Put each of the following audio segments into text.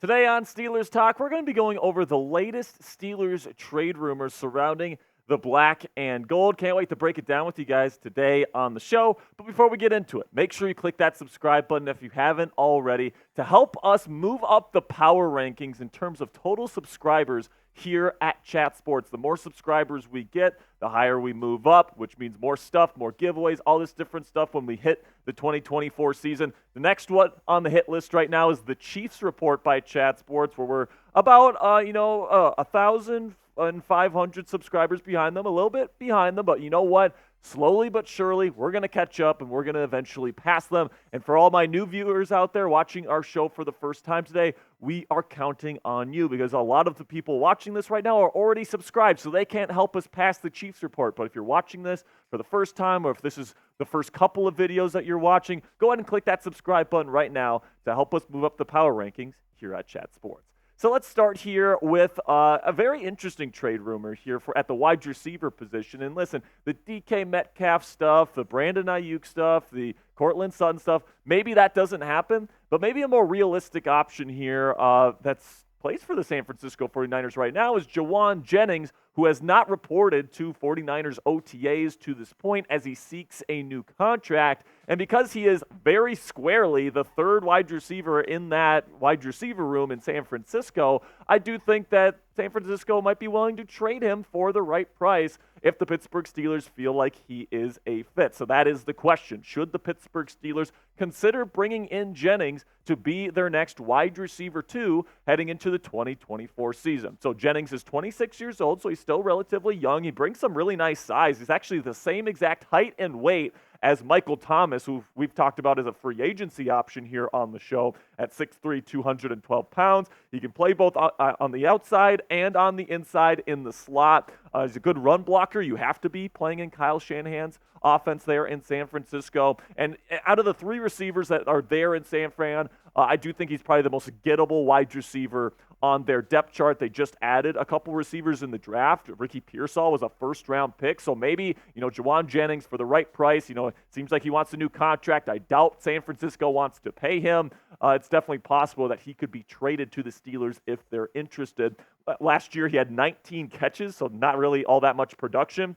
Today on Steelers Talk, we're going to be going over the latest Steelers trade rumors surrounding the black and gold. Can't wait to break it down with you guys today on the show. But before we get into it, make sure you click that subscribe button if you haven't already to help us move up the power rankings in terms of total subscribers here at Chat Sports. The more subscribers we get, the higher we move up, which means more stuff, more giveaways, all this different stuff when we hit the 2024 season. The next one on the hit list right now is the Chiefs report by Chat Sports, where we're about 1,500 subscribers behind them, a little bit behind them, but you know what? Slowly but surely, we're going to catch up and we're going to eventually pass them. And for all my new viewers out there watching our show for the first time today, we are counting on you because a lot of the people watching this right now are already subscribed, so they can't help us pass the Chiefs report. But if you're watching this for the first time or if this is the first couple of videos that you're watching, go ahead and click that subscribe button right now to help us move up the power rankings here at Chat Sports. So let's start here with a very interesting trade rumor here at the wide receiver position. And listen, the DK Metcalf stuff, the Brandon Ayuk stuff, the Courtland Sutton stuff, maybe that doesn't happen, but maybe a more realistic option here that's plays for the San Francisco 49ers right now is Jauan Jennings, who has not reported to 49ers OTAs to this point as he seeks a new contract. And because he is very squarely the third wide receiver in that wide receiver room in San Francisco, I do think that San Francisco might be willing to trade him for the right price if the Pittsburgh Steelers feel like he is a fit. So that is the question. Should the Pittsburgh Steelers consider bringing in Jennings to be their next wide receiver 2 heading into the 2024 season? So Jennings is 26 years old, so he's still relatively young. He brings some really nice size. He's actually the same exact height and weight as Michael Thomas, who we've talked about as a free agency option here on the show at 6'3", 212 pounds. He can play both on the outside and on the inside in the slot. He's a good run blocker. You have to be playing in Kyle Shanahan's offense there in San Francisco. And out of the 3 receivers that are there in San Fran, I do think he's probably the most gettable wide receiver on their depth chart. They just added a couple receivers in the draft. Ricky Pearsall was a first-round pick, so maybe, Jauan Jennings for the right price. It seems like he wants a new contract. I doubt San Francisco wants to pay him. It's definitely possible that he could be traded to the Steelers if they're interested. Last year, he had 19 catches, so not really all that much production.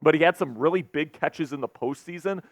But he had some really big catches in the postseason,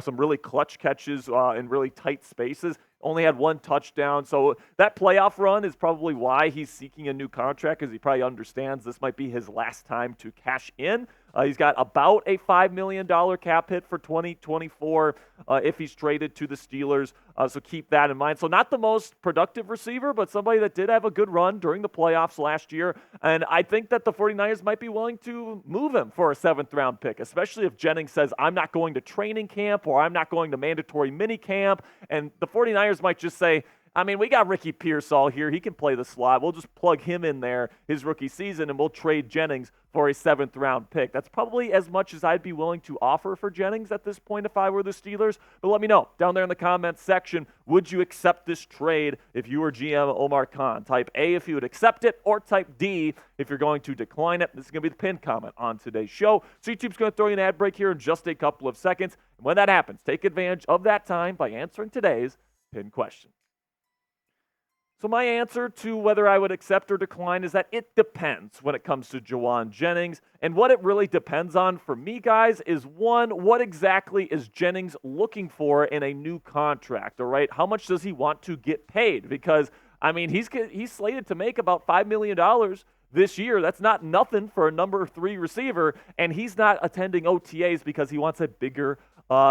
some really clutch catches in really tight spaces. Only had 1 touchdown. So that playoff run is probably why he's seeking a new contract, because he probably understands this might be his last time to cash in. He's got about a $5 million cap hit for 2024 if he's traded to the Steelers. So keep that in mind. So not the most productive receiver, but somebody that did have a good run during the playoffs last year. And I think that the 49ers might be willing to move him for a 7th-round pick, especially if Jennings says, I'm not going to training camp or I'm not going to mandatory mini camp. And the 49ers might just say, we got Ricky Pearsall here. He can play the slot. We'll just plug him in there his rookie season, and we'll trade Jennings for a 7th-round pick. That's probably as much as I'd be willing to offer for Jennings at this point if I were the Steelers. But let me know down there in the comments section, would you accept this trade if you were GM Omar Khan? Type A if you would accept it, or type D if you're going to decline it. This is going to be the pinned comment on today's show. So YouTube's going to throw you an ad break here in just a couple of seconds. And when that happens, take advantage of that time by answering today's pinned question. So my answer to whether I would accept or decline is that it depends when it comes to Jauan Jennings. And what it really depends on for me, guys, is one, what exactly is Jennings looking for in a new contract, all right? How much does he want to get paid? Because, he's slated to make about $5 million this year. That's not nothing for a number 3 receiver, and he's not attending OTAs because he wants a bigger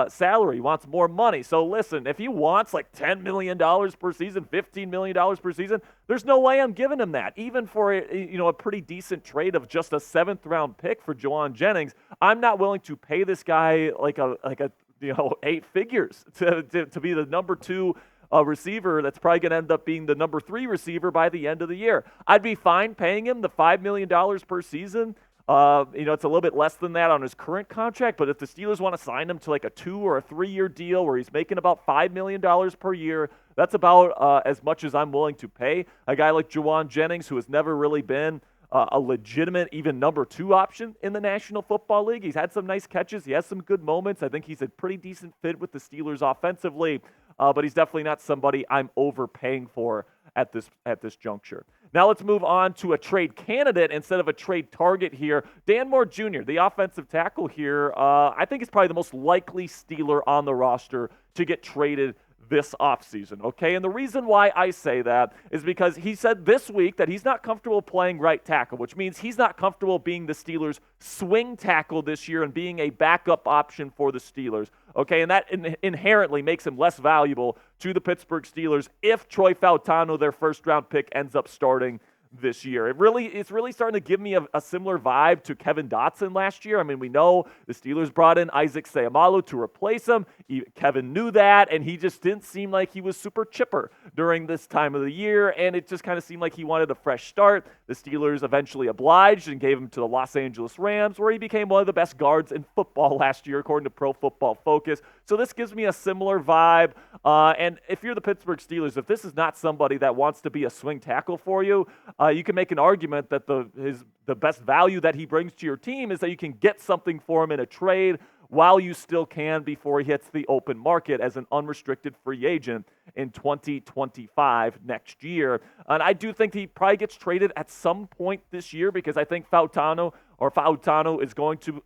salary. He wants more money. So listen, if he wants like $10 million per season, $15 million per season, there's no way I'm giving him that. Even for a pretty decent trade of just a 7th-round pick for Jauan Jennings, I'm not willing to pay this guy like a 8 figures to be the number 2 receiver that's probably going to end up being the number 3 receiver by the end of the year. I'd be fine paying him the $5 million per season. It's a little bit less than that on his current contract, but if the Steelers want to sign him to like a 2 or a 3-year deal where he's making about $5 million per year, that's about as much as I'm willing to pay a guy like Jauan Jennings, who has never really been a legitimate, even number 2 option in the National Football League. He's had some nice catches. He has some good moments. I think he's a pretty decent fit with the Steelers offensively, but he's definitely not somebody I'm overpaying for at this juncture. Now let's move on to a trade candidate instead of a trade target here. Dan Moore Jr., the offensive tackle here, I think is probably the most likely Steeler on the roster to get traded this offseason, okay? And the reason why I say that is because he said this week that he's not comfortable playing right tackle, which means he's not comfortable being the Steelers' swing tackle this year and being a backup option for the Steelers, okay? And that inherently makes him less valuable to the Pittsburgh Steelers if Troy Fautanu, their first-round pick, ends up starting this year. It's really starting to give me a similar vibe to Kevin Dotson last year. I mean, we know the Steelers brought in Isaac Seumalo to replace him. Kevin knew that, and he just didn't seem like he was super chipper during this time of the year, and it just kind of seemed like he wanted a fresh start. The Steelers eventually obliged and gave him to the Los Angeles Rams, where he became one of the best guards in football last year, according to Pro Football Focus. So this gives me a similar vibe, and if you're the Pittsburgh Steelers, if this is not somebody that wants to be a swing tackle for you, you can make an argument that the best value that he brings to your team is that you can get something for him in a trade while you still can before he hits the open market as an unrestricted free agent in 2025 next year. And I do think he probably gets traded at some point this year because I think Fautanu is going to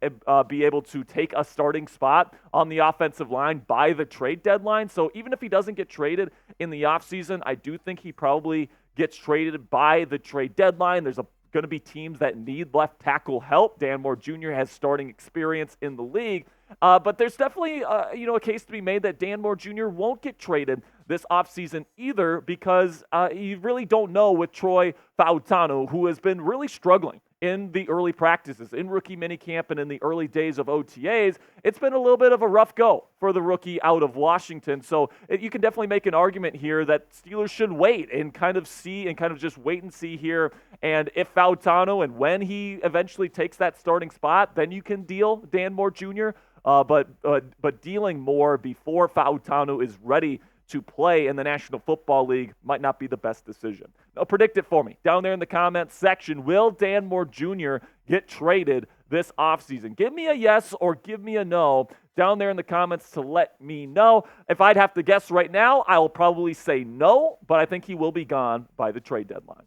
be able to take a starting spot on the offensive line by the trade deadline. So even if he doesn't get traded in the offseason, I do think he probably gets traded by the trade deadline. There's going to be teams that need left tackle help. Dan Moore Jr. has starting experience in the league. But there's definitely a case to be made that Dan Moore Jr. won't get traded this offseason either because you really don't know with Troy Fautanu, who has been really struggling in the early practices, in rookie minicamp and in the early days of OTAs. It's been a little bit of a rough go for the rookie out of Washington. So you can definitely make an argument here that Steelers should wait and kind of just wait and see here. And if Fautanu and when he eventually takes that starting spot, then you can deal Dan Moore Jr. But dealing Moore before Fautanu is ready to play in the National Football League might not be the best decision. Now, predict it for me down there in the comments section. Will Dan Moore Jr. get traded this offseason? Give me a yes or give me a no down there in the comments to let me know. If I'd have to guess right now, I'll probably say no, but I think he will be gone by the trade deadline.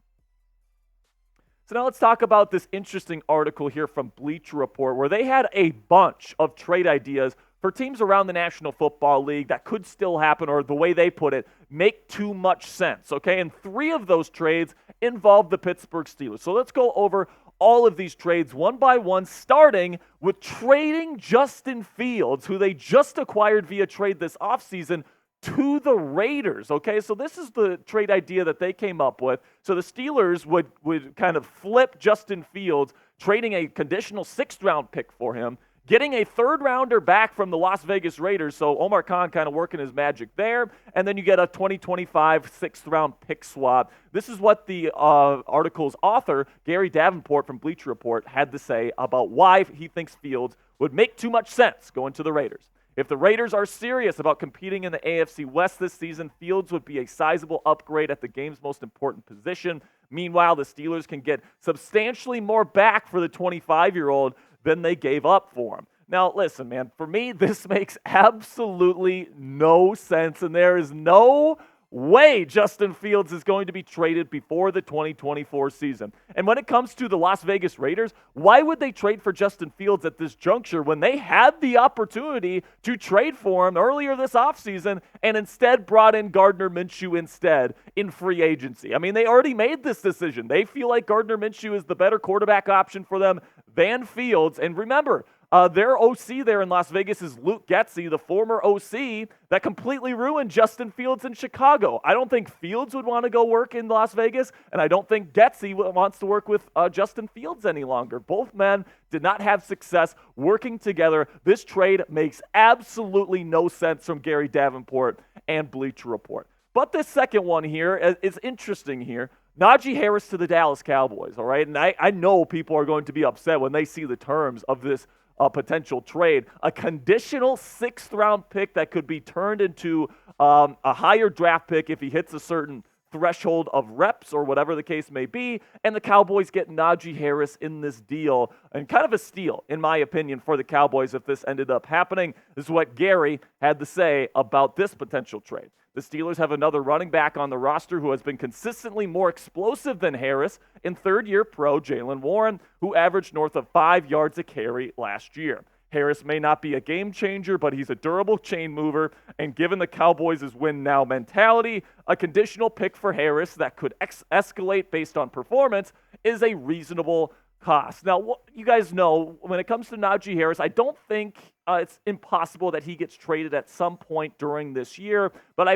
So now let's talk about this interesting article here from Bleacher Report where they had a bunch of trade ideas for teams around the National Football League that could still happen, or the way they put it, make too much sense, okay? And 3 of those trades involve the Pittsburgh Steelers. So let's go over all of these trades one by one, starting with trading Justin Fields, who they just acquired via trade this offseason, to the Raiders, okay? So this is the trade idea that they came up with. So the Steelers would kind of flip Justin Fields, trading a conditional 6th-round pick for him, getting a 3rd-rounder back from the Las Vegas Raiders, so Omar Khan kind of working his magic there, and then you get a 2025 6th-round pick swap. This is what the article's author, Gary Davenport from Bleacher Report, had to say about why he thinks Fields would make too much sense going to the Raiders. If the Raiders are serious about competing in the AFC West this season, Fields would be a sizable upgrade at the game's most important position. Meanwhile, the Steelers can get substantially more back for the 25-year-old than they gave up for him. Now, listen, man, for me, this makes absolutely no sense, and there is no way Justin Fields is going to be traded before the 2024 season. And when it comes to the Las Vegas Raiders, why would they trade for Justin Fields at this juncture when they had the opportunity to trade for him earlier this offseason and instead brought in Gardner Minshew instead in free agency? I mean, they already made this decision. They feel like Gardner Minshew is the better quarterback option for them than Fields. And remember, their OC there in Las Vegas is Luke Getsy, the former OC that completely ruined Justin Fields in Chicago. I don't think Fields would want to go work in Las Vegas, and I don't think Getsy wants to work with Justin Fields any longer. Both men did not have success working together. This trade makes absolutely no sense from Gary Davenport and Bleacher Report. But this second one here is interesting here. Najee Harris to the Dallas Cowboys, all right? And I know people are going to be upset when they see the terms of this potential trade. A conditional 6th-round pick that could be turned into a higher draft pick if he hits a certain threshold of reps or whatever the case may be, and the Cowboys get Najee Harris in this deal, and kind of a steal, in my opinion, for the Cowboys if this ended up happening. This is what Gary had to say about this potential trade. The Steelers have another running back on the roster who has been consistently more explosive than Harris in third-year pro Jaylen Warren, who averaged north of 5 yards a carry last year. Harris may not be a game changer, but he's a durable chain mover, and given the Cowboys' win-now mentality, a conditional pick for Harris that could escalate based on performance is a reasonable cost. Now, you guys know, when it comes to Najee Harris, I don't think it's impossible that he gets traded at some point during this year, but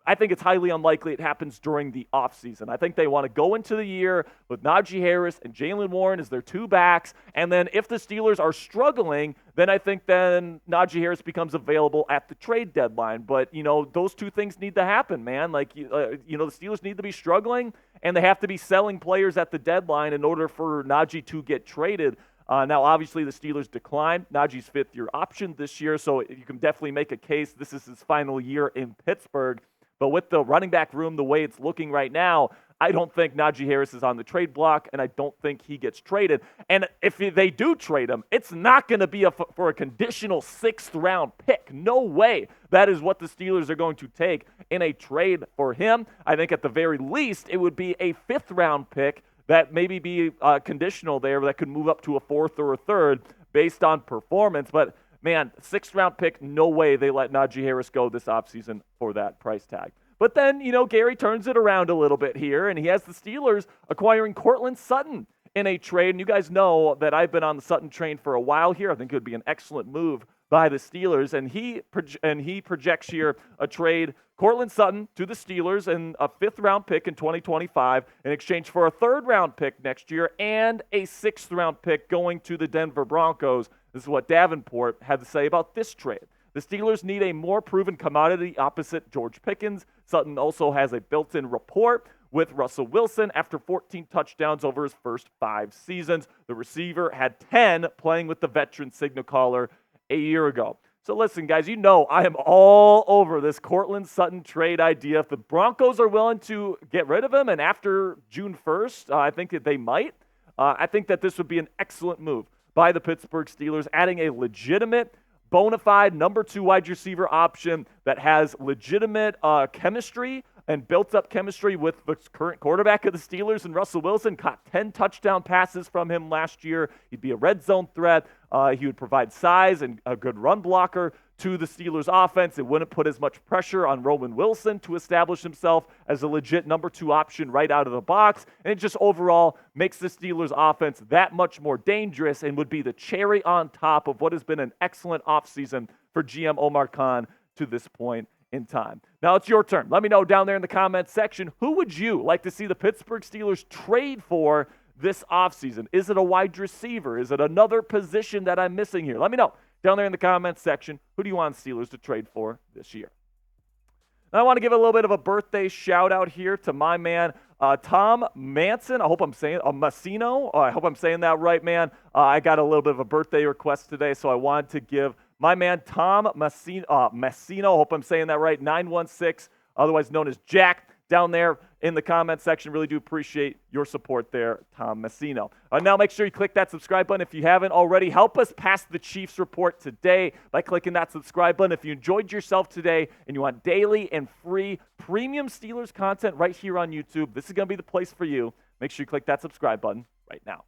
I think it's highly unlikely it happens during the offseason. I think they want to go into the year with Najee Harris and Jaylen Warren as their two backs, and then if the Steelers are struggling, then I think then Najee Harris becomes available at the trade deadline. But, those two things need to happen, man. The Steelers need to be struggling, and they have to be selling players at the deadline in order for Najee to get traded. Now, obviously, the Steelers declined Najee's fifth-year option this year, so you can definitely make a case this is his final year in Pittsburgh. But with the running back room the way it's looking right now, I don't think Najee Harris is on the trade block, and I don't think he gets traded. And if they do trade him, it's not going to be for a conditional sixth-round pick. No way. That is what the Steelers are going to take in a trade for him. I think at the very least it would be a fifth-round pick that maybe be conditional there that could move up to a fourth or a third based on performance. But man, sixth-round pick, no way they let Najee Harris go this offseason for that price tag. But then, Gary turns it around a little bit here, and he has the Steelers acquiring Courtland Sutton in a trade. And you guys know that I've been on the Sutton train for a while here. I think it would be an excellent move by the Steelers. And he projects here a trade, Courtland Sutton to the Steelers and a fifth-round pick in 2025 in exchange for a third-round pick next year and a sixth-round pick going to the Denver Broncos. This is what Davenport had to say about this trade. The Steelers need a more proven commodity opposite George Pickens. Sutton also has a built-in rapport with Russell Wilson after 14 touchdowns over his first 5 seasons. The receiver had 10 playing with the veteran signal caller a year ago. So listen, guys, I am all over this Courtland Sutton trade idea. If the Broncos are willing to get rid of him, and after June 1st, I think that they might, I think that this would be an excellent move by the Pittsburgh Steelers, adding a legitimate, bona fide number 2 wide receiver option that has legitimate chemistry and built-up chemistry with the current quarterback of the Steelers and Russell Wilson. Caught 10 touchdown passes from him last year. He'd be a red zone threat. He would provide size and a good run blocker to the Steelers offense. It wouldn't put as much pressure on Roman Wilson to establish himself as a legit number 2 option right out of the box. And it just overall makes the Steelers offense that much more dangerous and would be the cherry on top of what has been an excellent offseason for GM Omar Khan to this point in time. Now it's your turn. Let me know down there in the comments section, who would you like to see the Pittsburgh Steelers trade for this offseason? Is it a wide receiver? Is it another position that I'm missing here? Let me know down there in the comments section. Who do you want Steelers to trade for this year? Now I want to give a little bit of a birthday shout out here to my man, Tom Manson. I hope I'm saying Massino. I hope I'm saying that right, man. I got a little bit of a birthday request today, so I wanted to give my man Tom Massino, hope I'm saying that right, 916, otherwise known as Jack, down there in the comment section. Really do appreciate your support there, Tom Massino. Now make sure you click that subscribe button if you haven't already. Help us pass the Chiefs report today by clicking that subscribe button. If you enjoyed yourself today and you want daily and free premium Steelers content right here on YouTube, this is going to be the place for you. Make sure you click that subscribe button right now.